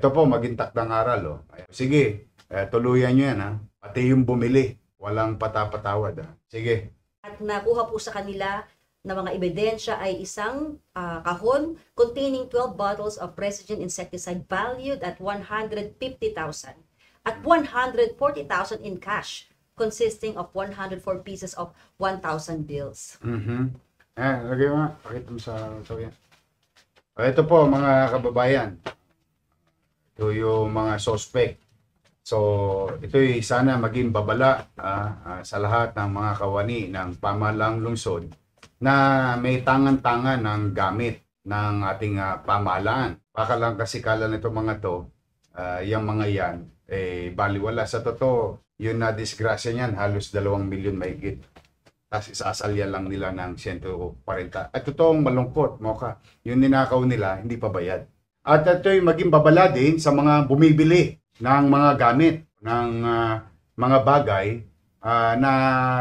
ito po, maging takdang aral. Oh. Sige, tuluyan nyo yan. Ha? Pati yung bumili, walang patapatawad. Ha? Sige. At nakuha po sa kanila na mga ebidensya ay isang kahon containing 12 bottles of Precigen insecticide valued at 150,000 at 140,000 in cash, consisting of 104 pieces of 1,000 bills. Lagay mo nga. Pakita mo sa yan. Ito po mga kababayan. Ito yung mga suspect. So, ito'y sana maging babala sa lahat ng mga kawani ng pamahalaang lungsod na may tangan-tangan ng gamit ng ating pamahalaan. Baka lang kasi kala nito mga to, yung mga yan, baliwala. Sa totoo, yun na disgrasya niyan, halos 2 milyon mahigit. Tapos isasalya lang nila ng 140. At totoong malungkot, Mocha, yung ninakaw nila, hindi pa bayad. At ito'y maging babala din sa mga bumibili ng mga gamit, ng mga bagay na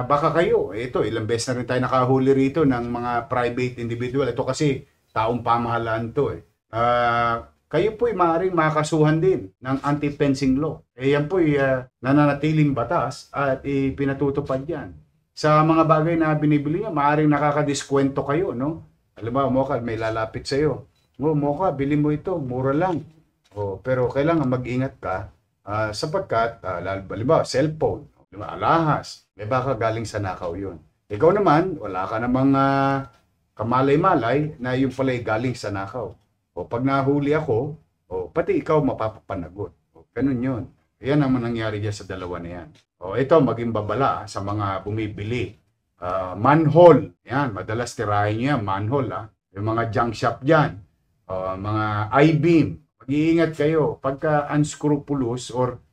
baka kayo, ito, ilang beses na rin tayo nakahuli rito ng mga private individual. Ito kasi taong pamahalaan to. Kayo po'y maaaring makasuhan din ng anti-fencing law. Yan po'y nananatiling batas at ipinatutupad yan. Sa mga bagay na binibili niya, maaaring nakakadiskwento kayo, no? Alam mo, Mocha, may lalapit sa'yo. Mocha, bili mo ito, mura lang. Pero kailangan mag-ingat ka sapagkat, halimbawa, cellphone, alahas, may baka galing sa nakaw yun. Ikaw naman, wala ka namang kamalay-malay na yung pala'y galing sa nakaw. Pag nahuli ako, pati ikaw mapapapanagot. Ganun yun. Yan naman nangyari dyan sa dalawa na yan. Ito, maging babala sa mga bumibili. Manhole. Yan, madalas tirahin nyo yan, manhole. Yung mga junk shop dyan. Mga I-beam. Mag-iingat kayo. Pagka unscrupulous or,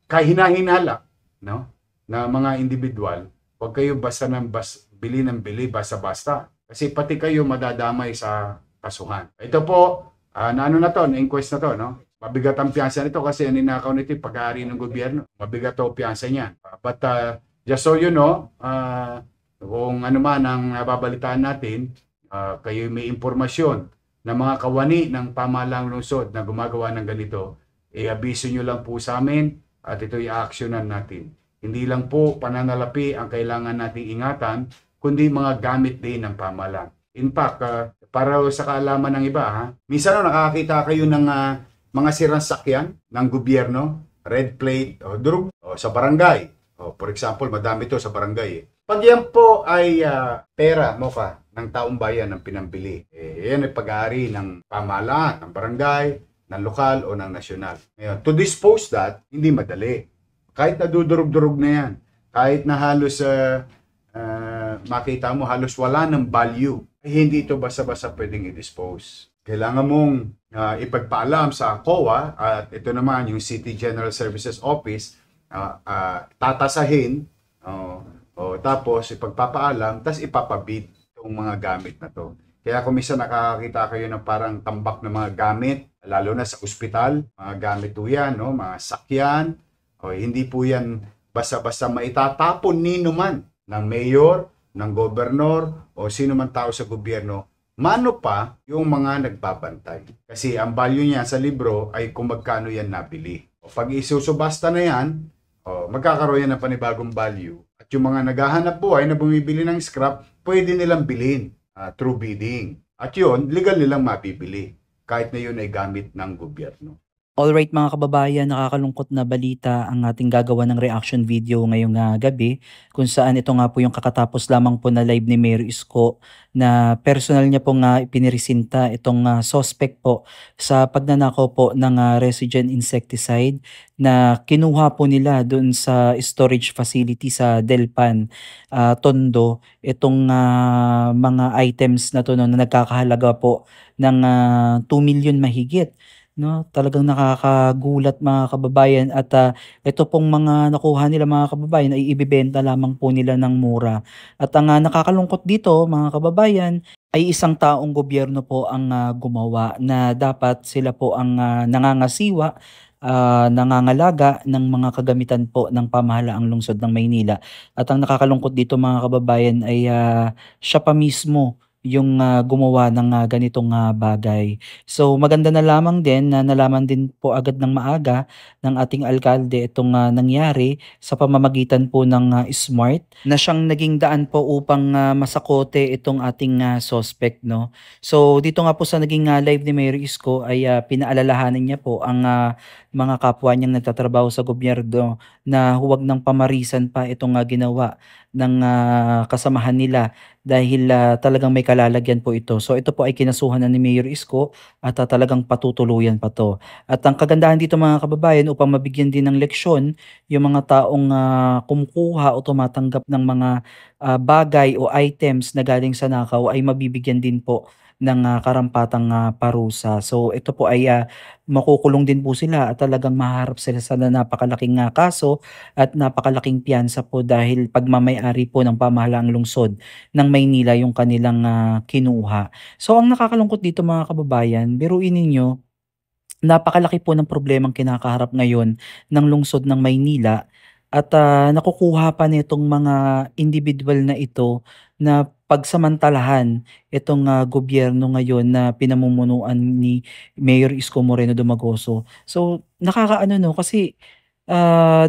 kahina-hinala, no? Na mga individual, huwag kayo basta bili ng bili, basta-basta. Kasi pati kayo madadamay sa kasuhan. Ito po, na-inquest na to, no? Mabigat ang piyansa nito kasi ninakaw nito yung pag-aari ng gobyerno. Mabigat ang piyansa niya. But just so you know, kung ano man ang babalitaan natin, kayo may impormasyon na mga kawani ng pamahalaang lungsod na gumagawa ng ganito, i-abiso nyo lang po sa amin at ito i-actionan natin. Hindi lang po pananalapi ang kailangan nating ingatan, kundi mga gamit din ng pamahalaan. In fact, para sa kaalaman ng iba, minsan nakakita kayo ng mga sirang sakyan ng gobyerno, red plate, durog, sa barangay. For example, madami to sa barangay. Pag yan po ay pera, Mocha, ng taong bayan ng pinambili, yan ay pag-aari ng pamahalaan, ng barangay, ng lokal o ng nasyonal. Ngayon, to dispose that, hindi madali. Kahit nadudurog-durog na yan, kahit na halos makita mo halos wala ng value, hindi ito basta-basta pwedeng i-dispose. Kailangan mong ipagpaalam sa COA at ito naman yung City General Services Office, tatasahin, tapos ipagpapaalam, tapos ipapabid itong mga gamit na to. Kaya kung minsan nakakakita kayo ng parang tambak ng mga gamit, lalo na sa ospital, mga gamit po yan, no? Mga sakyan, hindi po yan basta-basta maitatapon nino man ng mayor, ng gobernador, o sino man tao sa gobyerno, mano pa yung mga nagbabantay. Kasi ang value niya sa libro ay kung magkano yan nabili. Pag isusubasta na yan, magkakaroon yan ng panibagong value. At yung mga naghahanap buhay na bumibili ng scrap, pwede nilang bilhin through bidding. At yun, legal nilang mabibili kahit na yun ay gamit ng gobyerno. Alright mga kababayan, nakakalungkot na balita ang ating gagawa ng reaction video ngayong gabi kung saan ito nga po yung kakatapos lamang po na live ni Mayor Isko na personal niya pong ipiniresinta itong suspect po sa pagnanakaw po ng Precigen insecticide na kinuha po nila doon sa storage facility sa Delpan, Tondo. Itong mga items na to no, na nagkakahalaga po ng 2 million mahigit. No, talagang nakakagulat mga kababayan at ito pong mga nakuha nila mga kababayan ay ibebenta lamang po nila ng mura. At ang nakakalungkot dito mga kababayan ay isang taong gobyerno po ang gumawa na dapat sila po ang nangangasiwa, nangangalaga ng mga kagamitan po ng pamahalaang lungsod ng Maynila. At ang nakakalungkot dito mga kababayan ay siya pa mismo yung gumawa ng ganitong bagay. So maganda na lamang din na nalaman din po agad ng maaga ng ating alkalde itong nangyari sa pamamagitan po ng SMART na siyang naging daan po upang masakote itong ating suspect, no. So dito nga po sa naging live ni Mayor Isko ay pinaalalahanan niya po ang mga kapwa niyang nagtatrabaho sa gobyerno na huwag nang pamarisan pa itong ginawa ng kasamahan nila dahil talagang may kalalagyan po ito. So ito po ay kinasuhan na ni Mayor Isko at talagang patutuluyan pa 'to. At ang kagandahan dito mga kababayan upang mabigyan din ng leksyon yung mga taong kumukuha o tumatanggap ng mga bagay o items na galing sa nakaw ay mabibigyan din po ng karampatang parusa. So ito po ay makukulong din po sila at talagang mahaharap sila sa napakalaking kaso at napakalaking piyansa po dahil pagmamay-ari po ng pamahalaang lungsod ng Maynila yung kanilang kinuha. So ang nakakalungkot dito mga kababayan, biruin ninyo, napakalaki po ng problemang kinakaharap ngayon ng lungsod ng Maynila at nakukuha pa nitong mga individual na ito na pagsamantalahan itong gobyerno ngayon na pinamumunuan ni Mayor Isko Moreno Dumagoso. So nakakaano 'no, kasi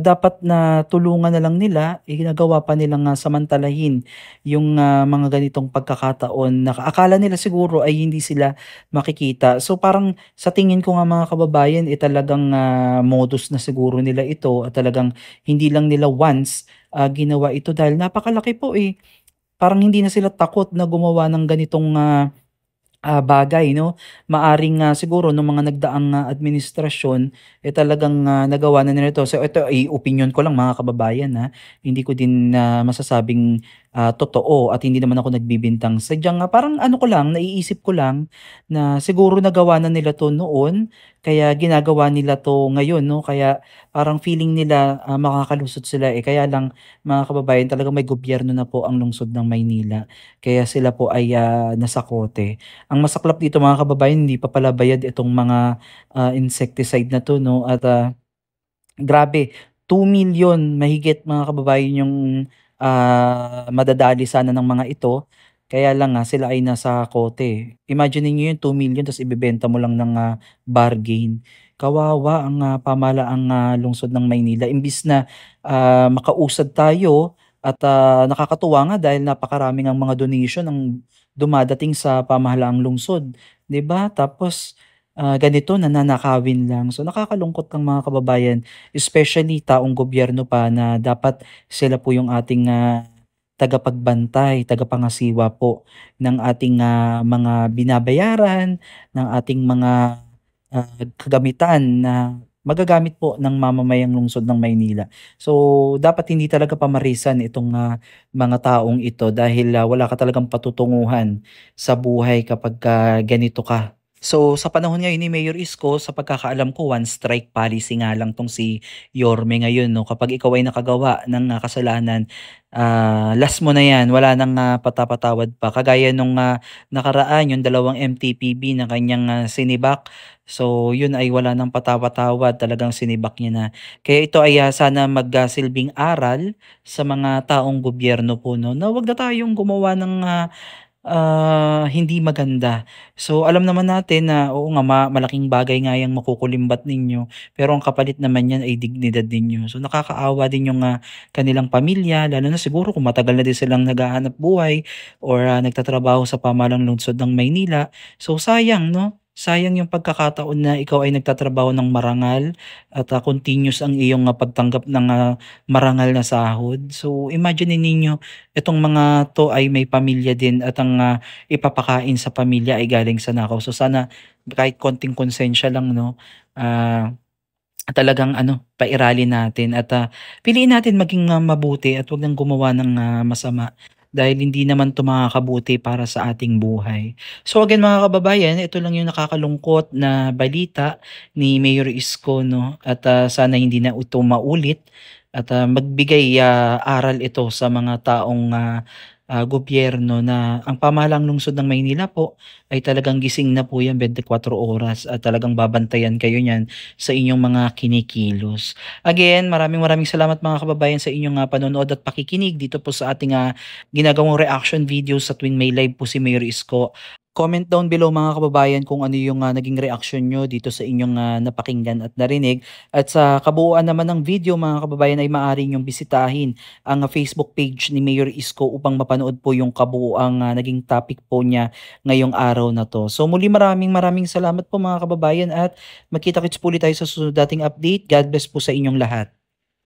dapat na tulungan na lang nila, ginagawa pa nilang samantalahin yung mga ganitong pagkakataon na akala nila siguro ay hindi sila makikita. So parang sa tingin ko nga mga kababayan, talagang modus na siguro nila ito at talagang hindi lang nila once ginawa ito dahil napakalaki po eh. Parang hindi na sila takot na gumawa ng ganitong bagay 'no. Maaring siguro nung mga nagdaang administrasyon, talagang nagawa na nila ito. So ito ay opinyon ko lang mga kababayan, hindi ko din masasabing totoo at hindi naman ako nagbibintang. Sadyang parang ano ko lang, naiisip ko lang na siguro nagawa na nila 'to noon, kaya ginagawa nila 'to ngayon 'no. Kaya parang feeling nila makakalusot sila, eh, kaya lang mga kababayan talagang may gobyerno na po ang lungsod ng Maynila, kaya sila po ay nasakote. Ang masaklap dito mga kababayan, hindi pa pala bayad itong mga insecticide na 'to 'no at grabe, 2,000,000 mahigit mga kababayan yung madadali sana ng mga ito, kaya lang sila ay nasa kote. Imagine niyo yung 2,000,000 ta's ibebenta mo lang ng bargain. Kawawa ang pamahalaang lungsod ng Maynila imbis na makausad tayo at nakakatuwa nga dahil napakarami ngang mga donation ang dumadating sa pamahalaang lungsod, 'di ba? Tapos ganito nananakawin lang. So nakakalungkot ng mga kababayan, especially taong gobyerno pa na dapat sila po yung ating tagapagbantay, tagapangasiwa po ng ating mga binabayaran, ng ating mga kagamitan na magagamit po ng mamamayang lungsod ng Maynila. So dapat hindi talaga pamarisan itong mga taong ito dahil wala ka talagang patutunguhan sa buhay kapagka ganito ka. So, sa panahon ngayon ni Mayor Isko, sa pagkakaalam ko, one strike policy nga lang 'tong si Yorme ngayon 'no. Kapag ikaw ay nakagawa ng kasalanan, last mo na 'yan, wala ng patapatawad pa. Kagaya nung nakaraan, yung dalawang MTPB na kanyang sinibak. So, yun ay wala ng patawad-tawad, talagang sinibak niya na. Kaya ito ay sana silbing aral sa mga taong gobyerno po 'no, na 'wag na tayong gumawa ng hindi maganda. So, alam naman natin na oo nga malaking bagay nga yang makukulimbat ninyo, pero ang kapalit naman niyan ay dignidad ninyo. So, nakakaawa din yung kanilang pamilya, lalo na siguro kung matagal na din silang naghahanap buhay or nagtatrabaho sa pamahalang lungsod ng Maynila. So, sayang 'no? Sayang yung pagkakataon na ikaw ay nagtatrabaho ng marangal at continuous ang iyong pagtanggap ng marangal na sahod. So, imagine ninyo itong mga 'to ay may pamilya din at ang ipapakain sa pamilya ay galing sa nakaw. So, sana kahit konting konsensya lang 'no, talagang ano, pairalin natin at piliin natin maging mabuti at 'wag nang gumawa ng masama. Dahil hindi naman 'to makakabuti para sa ating buhay. So again mga kababayan, ito lang yung nakakalungkot na balita ni Mayor Isko 'no, at sana hindi na ito maulit at magbigay aral ito sa mga taong gobyerno na ang pamahalaang lungsod ng Maynila po ay talagang gising na po yan 24 oras at talagang babantayan kayo niyan sa inyong mga kinikilos. Again, maraming salamat mga kababayan sa inyong panonood at pakikinig dito po sa ating ginagawang reaction video sa tuwing may live po si Mayor Isko. Comment down below mga kababayan kung ano yung naging reaction nyo dito sa inyong napakinggan at narinig. At sa kabuuan naman ng video mga kababayan ay maaari nyong bisitahin ang Facebook page ni Mayor Isko upang mapanood po yung kabuuang naging topic po niya ngayong araw na to. So muli maraming salamat po mga kababayan at magkita-kits po ulit tayo sa susunod dating update. God bless po sa inyong lahat.